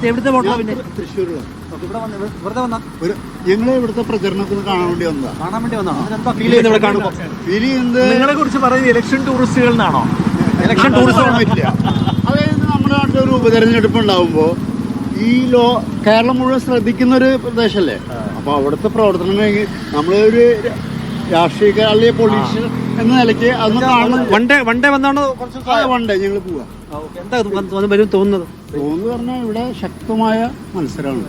എവിടുത്തെ വോട്ടാ പിന്നെ? തൃശ്ശൂരിലാണ്. വെറുതെ വന്ന ഞങ്ങൾ ഇവിടുത്തെ പ്രചരണത്തിന് കാണാൻ വേണ്ടി വന്നതാണ്. എന്താ ഫീൽ ചെയ്യുന്നത് ഇവിടെ കാണുമ്പോൾ? ഫീൽ ചെയ്യുന്നത് നിങ്ങളെ കുറിച്ച് പറയുന്നത് ഇലക്ഷൻ ടൂറിസ്റ്റുകൾ എന്നാണോ? ഇലക്ഷൻ ടൂറിസം പറ്റില്ല. അതായത് നമ്മുടെ നാട്ടിലൊരു ഉപതെരഞ്ഞെടുപ്പ് ഉണ്ടാകുമ്പോൾ ഈ കേരളം മുഴുവൻ ശ്രദ്ധിക്കുന്ന ഒരു പ്രദേശമല്ലേ. അപ്പോൾ അവിടുത്തെ പ്രവർത്തനം നമ്മളൊരു രാഷ്ട്രീയ അല്ലെങ്കിൽ പൊളിറ്റീഷ്യൻ എന്ന നിലയ്ക്ക് അതൊന്നും കാണുന്നത് വൺ ഡേ വന്നാണോ? വൺ ഡേ ഞങ്ങൾ പോവാ. എന്താ വരും തോന്നുന്നത്? പറഞ്ഞാൽ ഇവിടെ ശക്തമായ മത്സരമാണ്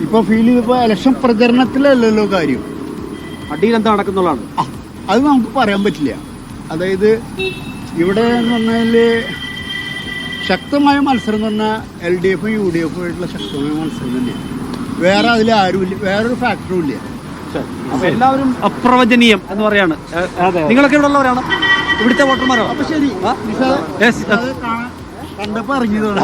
ഇപ്പൊ ഫീൽ ചെയ്തപ്പോ. ഇലക്ഷൻ പ്രചരണത്തിലല്ലല്ലോ കാര്യം, അടിയിൽ എന്താ നടക്കുന്നുള്ളതാണ്. അത് നമുക്ക് പറയാൻ പറ്റില്ല. അതായത് ഇവിടെ എന്ന് പറഞ്ഞാല് ശക്തമായ മത്സരം എന്ന് പറഞ്ഞാൽ LDF UDF ആയിട്ടുള്ള ശക്തമായ മത്സരം തന്നെയാണ്. വേറെ അതിൽ ആരുമില്ല, വേറൊരു ഫാക്ടറും ഇല്ല. അപ്പൊ എല്ലാവരും അപ്രവചനീയം എന്ന് പറയാണ്. നിങ്ങളൊക്കെ ഇവിടെ ഉള്ളവരാണ്, ഇവിടുത്തെ വോട്ടർമാരാണ്. അപ്പൊ ശരി, കണ്ടപ്പോ ഇറങ്ങിയതാണ്.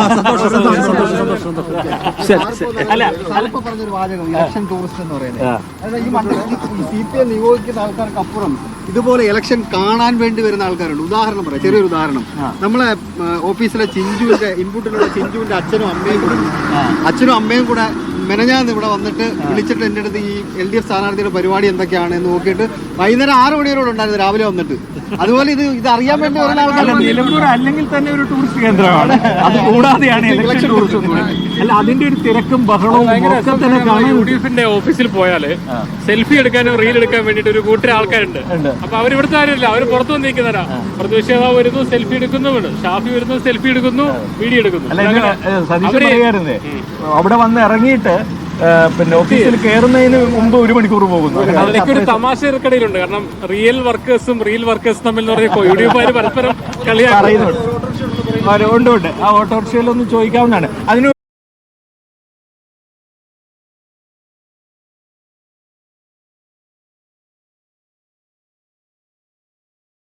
പറഞ്ഞൊരു വാചകം ഇലക്ഷൻ ടൂറിസ്റ്റ് എന്ന് പറയുന്നത്. അതായത് ഈ മണ്ഡലത്തിൽ CPM നിയോഗിക്കുന്ന ആൾക്കാർക്കപ്പുറം ഇതുപോലെ ഇലക്ഷൻ കാണാൻ വേണ്ടി വരുന്ന ആൾക്കാരുണ്ട്. ഉദാഹരണം പറയാം, ചെറിയൊരു ഉദാഹരണം. നമ്മളെ ഓഫീസിലെ ചിഞ്ചുവിന്റെ ഇൻപുട്ടിലുള്ള ചിഞ്ചുവിന്റെ അച്ഛനും അമ്മയും കൂടെ മെനഞ്ഞാന്ന് ഇവിടെ വന്നിട്ട് വിളിച്ചിട്ട് എൻ്റെ അടുത്ത് ഈ LDF സ്ഥാനാർത്ഥിയുടെ പരിപാടി എന്തൊക്കെയാണ് എന്ന് നോക്കിയിട്ട് വൈകുന്നേരം 6 മണി വരെ ഉണ്ടായിരുന്നു, രാവിലെ വന്നിട്ട്. അതുപോലെ ഇത് അറിയാൻ വേണ്ടി വരുന്ന ആൾക്കാർ നിലമ്പൂർ അല്ലെങ്കിൽ തന്നെ ഒരു ടൂറിസ്റ്റ് കേന്ദ്രമാണ്. അത് കൂടാതെയാണ് ഇലക്ഷൻ ടൂറിസം. അല്ല, അതിന്റെ ഒരു തിരക്കും ബഹളവും ഒക്കെ തന്നെ കാണാൻ. UDFന്റെ ഓഫീസിൽ പോയാല് സെൽഫി എടുക്കാനും റീൽ എടുക്കാൻ വേണ്ടിട്ട് ഒരു കൂട്ടം ആൾക്കാരുണ്ട്. അപ്പൊ അവർ ഇവിടുത്തെ ആരുമില്ല, അവർ പുറത്തു വന്നിരിക്കുന്നവരാ. പ്രതിപക്ഷ നേതാവ് വരുന്നു, സെൽഫി എടുക്കുന്നുണ്ട്. ഷാഫി വരുന്നു, സെൽഫി എടുക്കുന്നു, വീഡിയോ എടുക്കുന്നു. അവിടെ വന്ന് ഇറങ്ങിയിട്ട് പിന്നെ ഓഫീസിൽ കയറുന്നതിന് മുമ്പ് 1 മണിക്കൂർ പോകുന്നു. അതിലേക്ക് ഒരു തമാശ ഇറക്കടയിലുണ്ട്. കാരണം റിയൽ വർക്കേഴ്സും തമ്മിൽ എന്ന് പറഞ്ഞാൽ UDF പരസ്പരം കളിയാക്കുന്നുണ്ട്. ഉണ്ട്. ആ ഓട്ടോറിക്ഷയിലൊന്ന് ചോദിക്കാവുന്നതാണ്. അതിന്